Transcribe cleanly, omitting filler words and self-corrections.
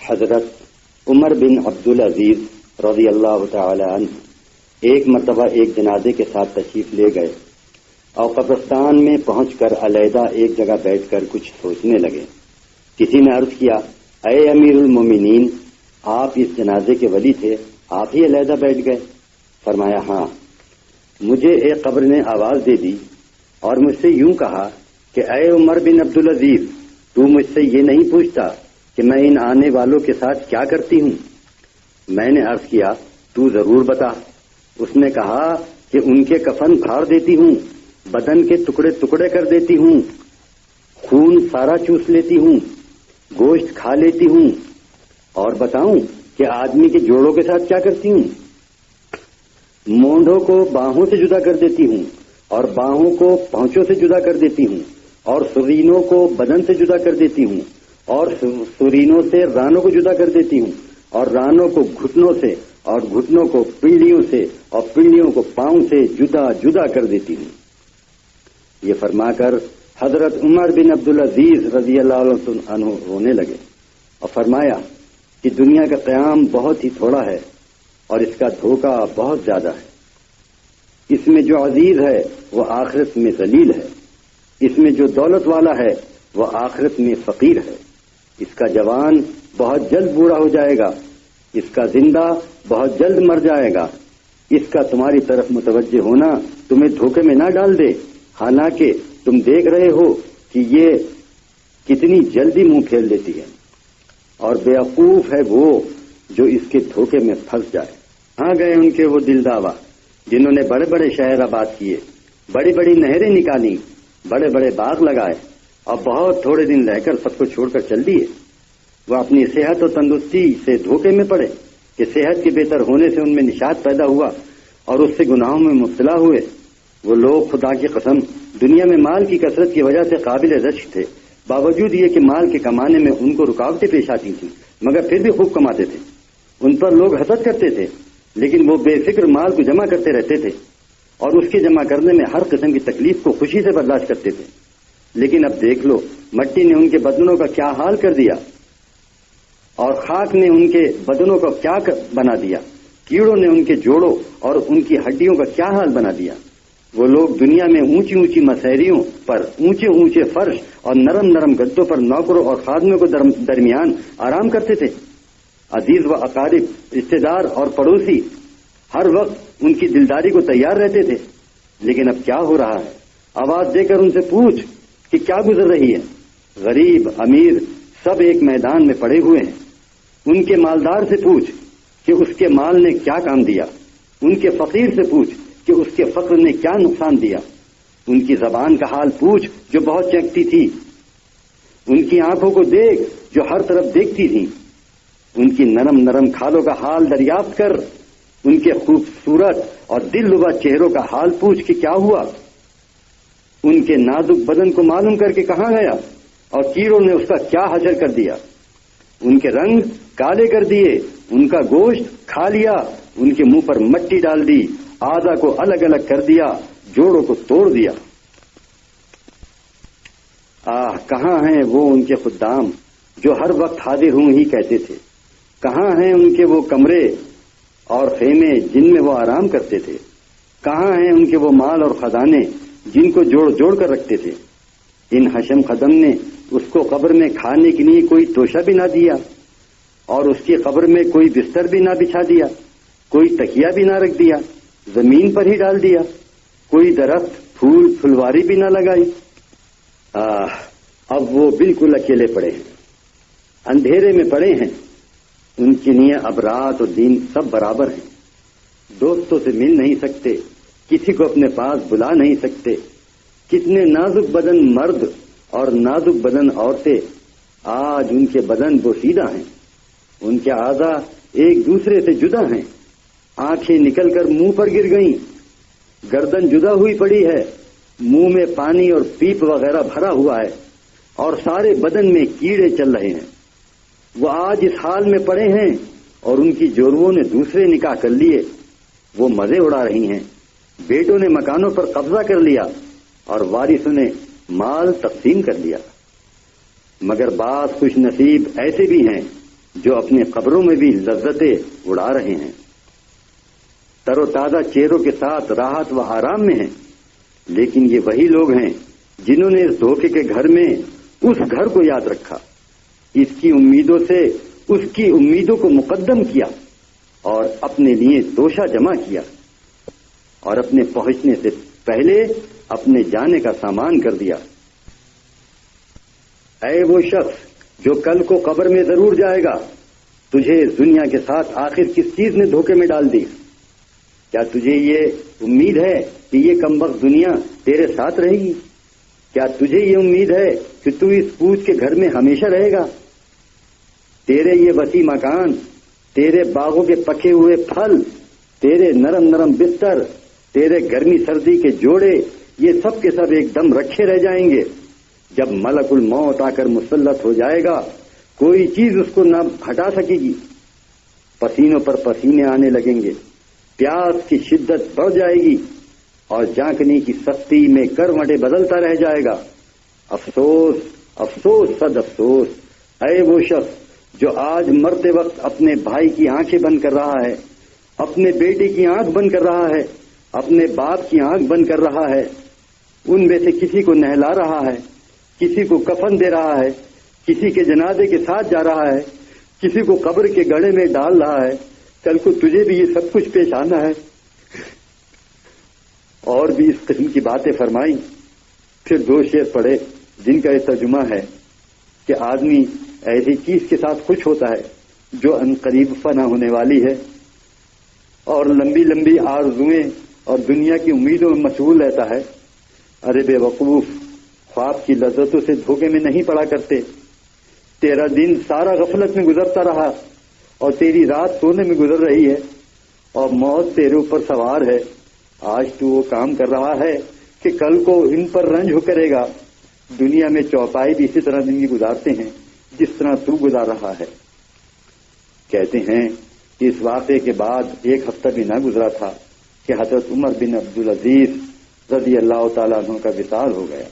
حضرت عمر بن عبدالعزیز رضی اللہ تعالی عنہ ایک مرتبہ ایک جنازے کے ساتھ تشریف لے گئے اور قبرستان میں پہنچ کر علیحدہ ایک جگہ بیٹھ کر کچھ سوچنے لگے۔ کسی نے عرض کیا، اے امیر المومنین، آپ اس جنازے کے ولی تھے، آپ ہی علیحدہ بیٹھ گئے؟ فرمایا، ہاں۔ مجھے ایک قبر نے آواز دے دی اور مجھ سے یوں کہا کہ اے عمر بن عبدالعزیز، تو مجھ سے یہ نہیں پوچھتا کہ میں ان آنے والوں کے ساتھ کیا کرتی ہوں؟ میں نے عرض کیا، تو ضرور بتا۔ اس نے کہا کہ ان کے کفن پھاڑ دیتی ہوں، بدن کے ٹکڑے ٹکڑے کر دیتی ہوں، خون سارا چوس لیتی ہوں، گوشت کھا لیتی ہوں، اور بتاؤں کہ آدمی کے جوڑوں کے ساتھ کیا کرتی ہوں؟ مونڈوں کو باہوں سے جدا کر دیتی ہوں، اور باہوں کو پہنچوں سے جدا کر دیتی ہوں، اور سرینوں کو بدن سے جدا کر دیتی ہوں، اور سرینوں سے رانوں کو جدا کر دیتی ہوں، اور رانوں کو گھٹنوں سے، اور گھٹنوں کو پنڈلیوں سے، اور پنڈلیوں کو پاؤں سے جدا جدا کر دیتی ہوں۔ یہ فرما کر حضرت عمر بن عبدالعزیز رضی اللہ عنہ رونے لگے اور فرمایا کہ دنیا کا قیام بہت ہی تھوڑا ہے اور اس کا دھوکہ بہت زیادہ ہے۔ اس میں جو عزیز ہے وہ آخرت میں ذلیل ہے، اس میں جو دولت والا ہے وہ آخرت میں فقیر ہے، اس کا جوان بہت جلد بوڑھا ہو جائے گا، اس کا زندہ بہت جلد مر جائے گا۔ اس کا تمہاری طرف متوجہ ہونا تمہیں دھوکے میں نہ ڈال دے، حالانکہ تم دیکھ رہے ہو کہ یہ کتنی جلدی منہ پھیر لیتی ہے، اور بیوقوف ہے وہ جو اس کے دھوکے میں پھنس جائے۔ ہاں گئے ان کے وہ دلداوا جنہوں نے بڑے بڑے شہر آباد کیے، بڑی بڑی نہریں نکالی، بڑے بڑے باغ لگائے، اور بہت تھوڑے دن رہ کر سب کو چھوڑ کر چل دیے۔ وہ اپنی صحت اور تندرستی سے دھوکے میں پڑے کہ صحت کے بہتر ہونے سے ان میں نشاط پیدا ہوا اور اس سے گناہوں میں مبتلا ہوئے۔ وہ لوگ خدا کی قسم دنیا میں مال کی کثرت کی وجہ سے قابل رشک تھے، باوجود یہ کہ مال کے کمانے میں ان کو رکاوٹیں پیش آتی تھیں، مگر پھر بھی خوب کماتے تھے۔ ان پر لوگ حسد کرتے تھے، لیکن وہ بے فکر مال کو جمع کرتے رہتے تھے اور اس کے جمع کرنے میں ہر قسم کی تکلیف کو خوشی سے برداشت کرتے تھے۔ لیکن اب دیکھ لو، مٹی نے ان کے بدنوں کا کیا حال کر دیا، اور خاک نے ان کے بدنوں کا کیا بنا دیا، کیڑوں نے ان کے جوڑوں اور ان کی ہڈیوں کا کیا حال بنا دیا۔ وہ لوگ دنیا میں اونچی اونچی مسیریوں پر، اونچے اونچے فرش اور نرم نرم گدوں پر نوکروں اور خادموں کو درمیان آرام کرتے تھے۔ عزیز و اقارب، رشتے دار اور پڑوسی ہر وقت ان کی دلداری کو تیار رہتے تھے۔ لیکن اب کیا ہو رہا ہے؟ آواز دے کر ان سے پوچھ کہ کیا گزر رہی ہے۔ غریب امیر سب ایک میدان میں پڑے ہوئے ہیں۔ ان کے مالدار سے پوچھ کہ اس کے مال نے کیا کام دیا، ان کے فقیر سے پوچھ کہ اس کے فقر نے کیا نقصان دیا۔ ان کی زبان کا حال پوچھ جو بہت چہکتی تھی، ان کی آنکھوں کو دیکھ جو ہر طرف دیکھتی تھی، ان کی نرم نرم کھالوں کا حال دریافت کر، ان کے خوبصورت اور دل لبا چہروں کا حال پوچھ کہ کیا ہوا۔ ان کے نازک بدن کو معلوم کر کے کہاں گیا اور کیڑوں نے اس کا کیا حشر کر دیا۔ ان کے رنگ کالے کر دیے، ان کا گوشت کھا لیا، ان کے منہ پر مٹی ڈال دی، اعضاء کو الگ الگ کر دیا، جوڑوں کو توڑ دیا۔ کہاں ہیں وہ ان کے خدام جو ہر وقت حاضر ہوں ہی کہتے تھے؟ کہاں ہیں ان کے وہ کمرے اور خیمے جن میں وہ آرام کرتے تھے؟ کہاں ہیں ان کے وہ مال اور خزانے جن کو جوڑ جوڑ کر رکھتے تھے؟ ان حشم خدم نے اس کو قبر میں کھانے کے لیے کوئی توشہ بھی نہ دیا، اور اس کی قبر میں کوئی بستر بھی نہ بچھا دیا، کوئی تکیہ بھی نہ رکھ دیا، زمین پر ہی ڈال دیا، کوئی درخت پھول پھلواری بھی نہ لگائی۔ اب وہ بالکل اکیلے پڑے ہیں، اندھیرے میں پڑے ہیں۔ ان کی لیے اب رات اور دن سب برابر ہیں، دوستوں سے مل نہیں سکتے، کسی کو اپنے پاس بلا نہیں سکتے۔ کتنے نازک بدن مرد اور نازک بدن عورتیں، آج ان کے بدن بوسیدہ ہیں، ان کے اعضاء ایک دوسرے سے جدا ہیں، آنکھیں نکل کر منہ پر گر گئیں، گردن جدا ہوئی پڑی ہے، منہ میں پانی اور پیپ وغیرہ بھرا ہوا ہے، اور سارے بدن میں کیڑے چل رہے ہیں۔ وہ آج اس حال میں پڑے ہیں اور ان کی جوروں نے دوسرے نکاح کر لیے۔ وہ مزے اڑا رہی ہیں، بیٹوں نے مکانوں پر قبضہ کر لیا اور وارثوں نے مال تقسیم کر لیا۔ مگر بعض خوش نصیب ایسے بھی ہیں جو اپنے قبروں میں بھی لذتیں اڑا رہے ہیں، تر و تازہ چہروں کے ساتھ راحت و آرام میں ہیں، لیکن یہ وہی لوگ ہیں جنہوں نے اس دھوکے کے گھر میں اس گھر کو یاد رکھا، اس کی امیدوں سے اس کی امیدوں کو مقدم کیا اور اپنے لیے توشہ جمع کیا اور اپنے پہنچنے سے پہلے اپنے جانے کا سامان کر دیا۔ اے وہ شخص جو کل کو قبر میں ضرور جائے گا، تجھے اس دنیا کے ساتھ آخر کس چیز نے دھوکے میں ڈال دی؟ کیا تجھے یہ امید ہے کہ یہ کمبخت دنیا تیرے ساتھ رہے گی؟ کیا تجھے یہ امید ہے کہ تو اس پوچھ کے گھر میں ہمیشہ رہے گا؟ تیرے یہ وسیع مکان، تیرے باغوں کے پکے ہوئے پھل، تیرے نرم نرم بستر، تیرے گرمی سردی کے جوڑے، یہ سب کے سب ایک دم رکھے رہ جائیں گے۔ جب ملک الموت آ کر مسلط ہو جائے گا، کوئی چیز اس کو نہ ہٹا سکے گی۔ پسینوں پر پسینے آنے لگیں گے، پیاس کی شدت بڑھ جائے گی اور جانکنے کی سختی میں کروٹیں بدلتا رہ جائے گا۔ افسوس افسوس صد افسوس، اے وہ شخص جو آج مرتے وقت اپنے بھائی کی آنکھیں بند کر رہا ہے، اپنے بیٹے کی آنکھ بند کر رہا ہے، اپنے باپ کی آنکھ بند کر رہا ہے، ان میں سے کسی کو نہلا رہا ہے، کسی کو کفن دے رہا ہے، کسی کے جنازے کے ساتھ جا رہا ہے، کسی کو قبر کے گڑھے میں ڈال رہا ہے۔ کل کو تجھے بھی یہ سب کچھ پیش آنا ہے۔ اور بھی اس قسم کی باتیں فرمائیں۔ پھر دو شعر پڑھے جن کا یہ ترجمہ ہے کہ آدمی ایسی چیز کے ساتھ خوش ہوتا ہے جو عنقریب فنا ہونے والی ہے، اور لمبی لمبی آرزوئیں اور دنیا کی امیدوں میں مشغول رہتا ہے۔ ارے بے وقوف، خواب کی لذتوں سے دھوکے میں نہیں پڑا کرتے۔ تیرا دن سارا غفلت میں گزرتا رہا اور تیری رات سونے میں گزر رہی ہے، اور موت تیرے اوپر سوار ہے۔ آج تو وہ کام کر رہا ہے کہ کل کو ان پر رنج ہو کرے گا۔ دنیا میں چوپائی بھی اسی طرح زندگی گزارتے ہیں جس طرح تو گزار رہا ہے۔ کہتے ہیں کہ اس واقعے کے بعد ایک ہفتہ بھی نہ گزرا تھا کہ حضرت عمر بن عبدالعزیز رضی اللہ تعالیٰ عنہ کا وصال ہو گیا۔